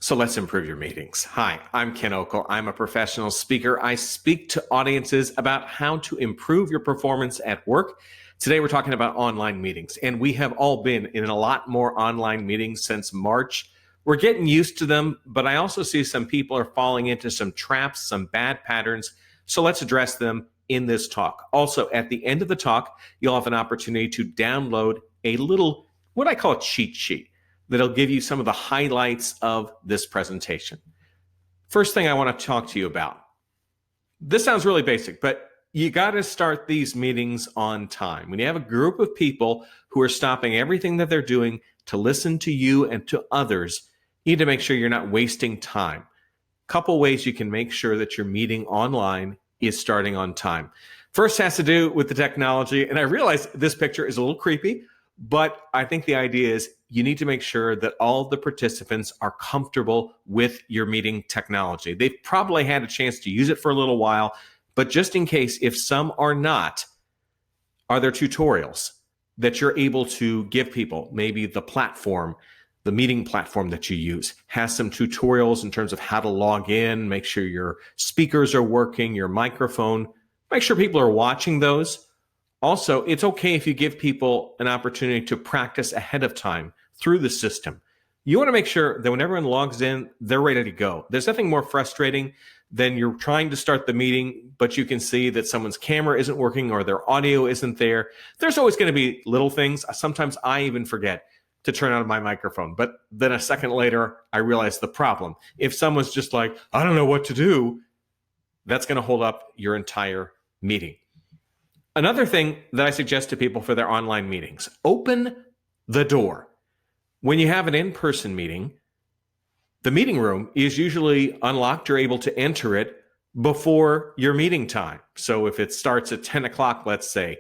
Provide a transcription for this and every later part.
So let's improve your meetings. Hi, I'm Ken Okel. I'm a professional speaker. I speak to audiences about how to improve your performance at work. Today, we're talking about online meetings, and we have all been in a lot more online meetings since March. We're getting used to them, but I also see some people are falling into some traps, some bad patterns. So let's address them in this talk. Also, at the end of the talk, you'll have an opportunity to download a little, what I call a cheat sheet, that'll give you some of the highlights of this presentation. First thing I want to talk to you about. This sounds really basic, but you got to start these meetings on time. When you have a group of people who are stopping everything that they're doing to listen to you and to others, you need to make sure you're not wasting time. Couple ways you can make sure that your meeting online is starting on time. First has to do with the technology, and I realize this picture is a little creepy, but I think the idea is you need to make sure that all the participants are comfortable with your meeting technology. They've probably had a chance to use it for a little while, but just in case, if some are not, are there tutorials that you're able to give people? Maybe the platform, the meeting platform that you use has some tutorials in terms of how to log in, make sure your speakers are working, your microphone, make sure people are watching those. Also, it's okay if you give people an opportunity to practice ahead of time through the system. You want to make sure that when everyone logs in, they're ready to go. There's nothing more frustrating than you're trying to start the meeting, but you can see that someone's camera isn't working or their audio isn't there. There's always going to be little things. Sometimes I even forget to turn on my microphone, but then a second later, I realize the problem. If someone's just like, I don't know what to do, that's going to hold up your entire meeting. Another thing that I suggest to people for their online meetings, open the door. When you have an in-person meeting, the meeting room is usually unlocked. You're able to enter it before your meeting time. So if it starts at 10 o'clock, let's say,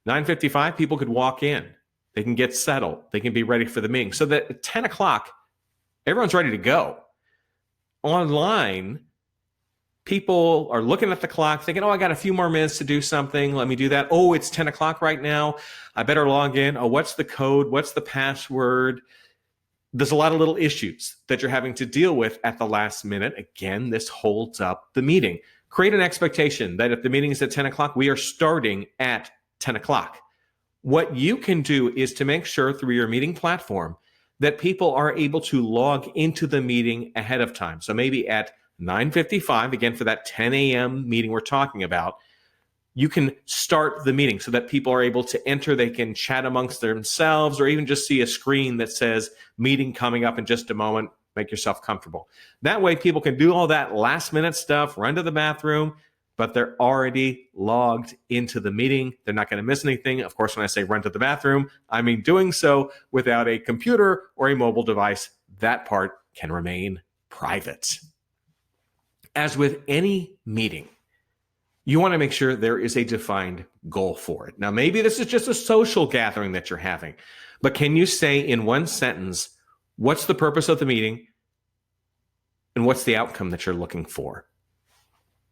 9:55, people could walk in. They can get settled. They can be ready for the meeting. So that at 10 o'clock, everyone's ready to go. Online, people are looking at the clock thinking, oh, I got a few more minutes to do something. Let me do that. Oh, it's 10 o'clock right now. I better log in. Oh, what's the code? What's the password? There's a lot of little issues that you're having to deal with at the last minute. Again, this holds up the meeting. Create an expectation that if the meeting is at 10 o'clock, we are starting at 10 o'clock. What you can do is to make sure through your meeting platform that people are able to log into the meeting ahead of time. So maybe at 9:55, again, for that 10 a.m. meeting we're talking about, you can start the meeting so that people are able to enter. They can chat amongst themselves or even just see a screen that says meeting coming up in just a moment. Make yourself comfortable. That way, people can do all that last minute stuff, run to the bathroom, but they're already logged into the meeting. They're not going to miss anything. Of course, when I say run to the bathroom, I mean doing so without a computer or a mobile device. That part can remain private. As with any meeting, you want to make sure there is a defined goal for it. Now, maybe this is just a social gathering that you're having, but can you say in one sentence, what's the purpose of the meeting and what's the outcome that you're looking for?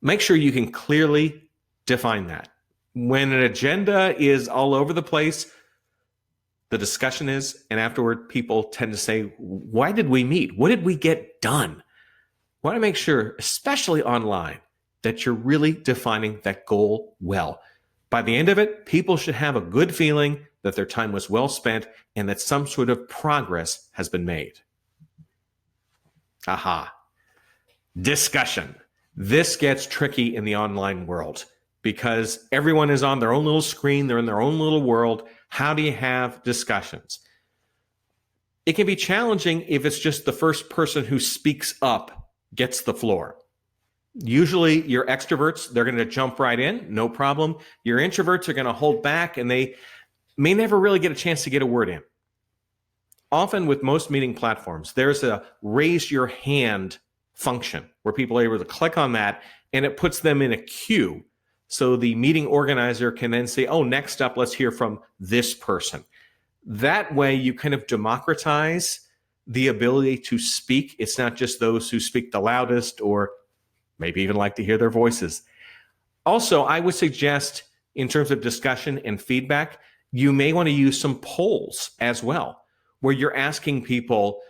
Make sure you can clearly define that. When an agenda is all over the place, the discussion is, and afterward, people tend to say, why did we meet? What did we get done? Want to make sure, especially online, that you're really defining that goal well. By the end of it, people should have a good feeling that their time was well spent and that some sort of progress has been made. Aha. Discussion. This gets tricky in the online world because everyone is on their own little screen. They're in their own little world. How do you have discussions? It can be challenging if it's just the first person who speaks up gets the floor. Usually your extroverts, they're going to jump right in, no problem. Your introverts are going to hold back and they may never really get a chance to get a word in. Often with most meeting platforms, there's a raise your hand function where people are able to click on that and it puts them in a queue. So the meeting organizer can then say, oh, next up, let's hear from this person. That way you kind of democratize the ability to speak. It's not just those who speak the loudest or maybe even like to hear their voices. Also, I would suggest in terms of discussion and feedback, you may want to use some polls as well, where you're asking people,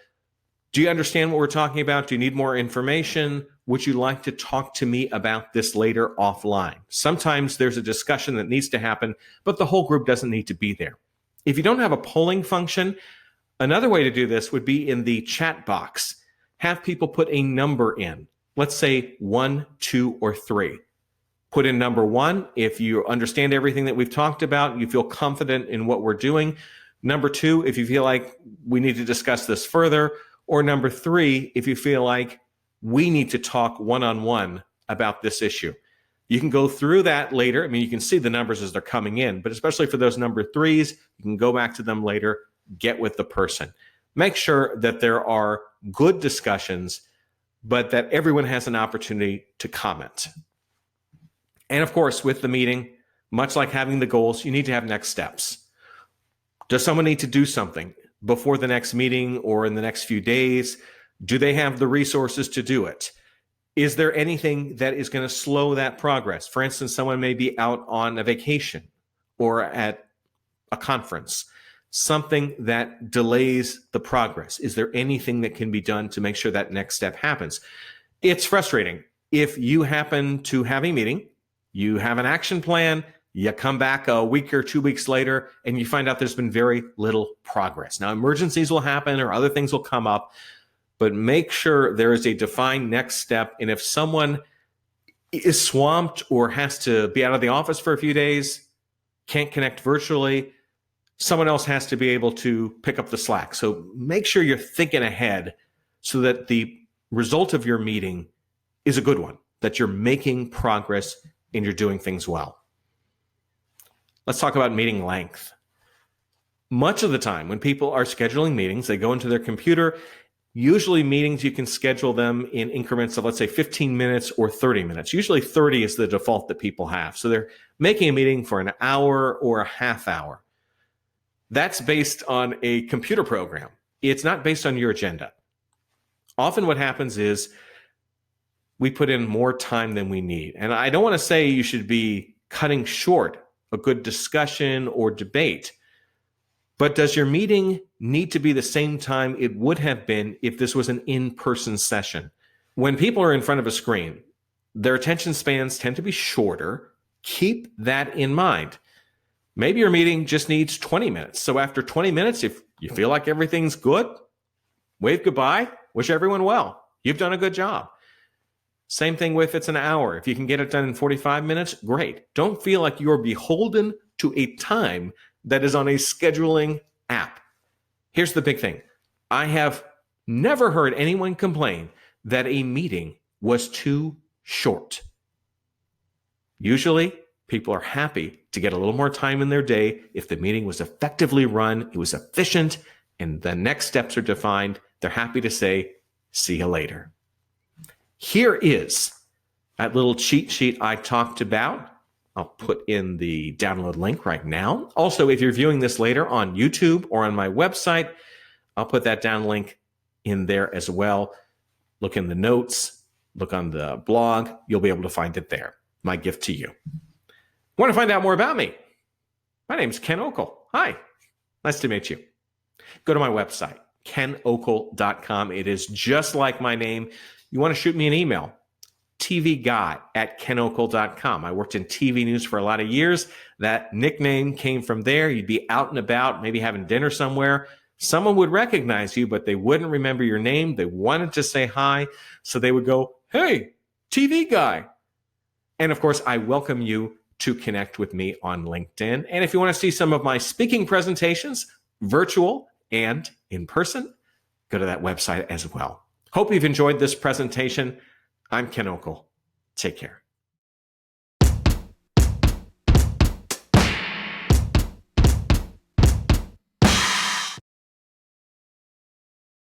Do you understand what we're talking about? Do you need more information? Would you like to talk to me about this later offline? Sometimes there's a discussion that needs to happen, but the whole group doesn't need to be there. If you don't have a polling function, another way to do this would be in the chat box. Have people put a number in. Let's say 1, 2, or 3. Put in number 1 if you understand everything that we've talked about, you feel confident in what we're doing. Number 2, if you feel like we need to discuss this further. Or number 3, if you feel like we need to talk one-on-one about this issue. You can go through that later. I mean, you can see the numbers as they're coming in, but especially for those number 3s, you can go back to them later, get with the person. Make sure that there are good discussions, but that everyone has an opportunity to comment. And of course, with the meeting, much like having the goals, you need to have next steps. Does someone need to do something before the next meeting or in the next few days? Do they have the resources to do it? Is there anything that is going to slow that progress? For instance, someone may be out on a vacation or at a conference, something that delays the progress. Is there anything that can be done to make sure that next step happens? It's frustrating. If you happen to have a meeting, you have an action plan, you come back a week or 2 weeks later, and you find out there's been very little progress. Now, emergencies will happen or other things will come up, but make sure there is a defined next step. And if someone is swamped or has to be out of the office for a few days, can't connect virtually, someone else has to be able to pick up the slack. So make sure you're thinking ahead so that the result of your meeting is a good one, that you're making progress and you're doing things well. Let's talk about meeting length. Much of the time when people are scheduling meetings, they go into their computer. Usually meetings, you can schedule them in increments of, let's say, 15 minutes or 30 minutes. Usually 30 is the default that people have. So they're making a meeting for an hour or a half hour. That's based on a computer program. It's not based on your agenda. Often what happens is we put in more time than we need. And I don't want to say you should be cutting short a good discussion or debate, but does your meeting need to be the same time it would have been if this was an in-person session? When people are in front of a screen, their attention spans tend to be shorter. Keep that in mind. Maybe your meeting just needs 20 minutes. So after 20 minutes, if you feel like everything's good, wave goodbye, wish everyone well. You've done a good job. Same thing with it's an hour. If you can get it done in 45 minutes, great. Don't feel like you're beholden to a time that is on a scheduling app. Here's the big thing. I have never heard anyone complain that a meeting was too short. Usually, people are happy to get a little more time in their day if the meeting was effectively run, it was efficient, and the next steps are defined. They're happy to say, see you later. Here is that little cheat sheet I talked about. I'll put in the download link right now. Also, if you're viewing this later on YouTube or on my website, I'll put that down link in there as well. Look in the notes, look on the blog. You'll be able to find it there. My gift to you. Want to find out more about me? My name's Ken Okel. Hi, nice to meet you. Go to my website, kenokel.com. It is just like my name. You want to shoot me an email, tvguy@kenokel.com. I worked in TV news for a lot of years. That nickname came from there. You'd be out and about, maybe having dinner somewhere. Someone would recognize you, but they wouldn't remember your name. They wanted to say hi, so they would go, hey, TV guy. And of course, I welcome you to connect with me on LinkedIn. And if you want to see some of my speaking presentations, virtual and in person, go to that website as well. Hope you've enjoyed this presentation. I'm Ken Okel. Take care.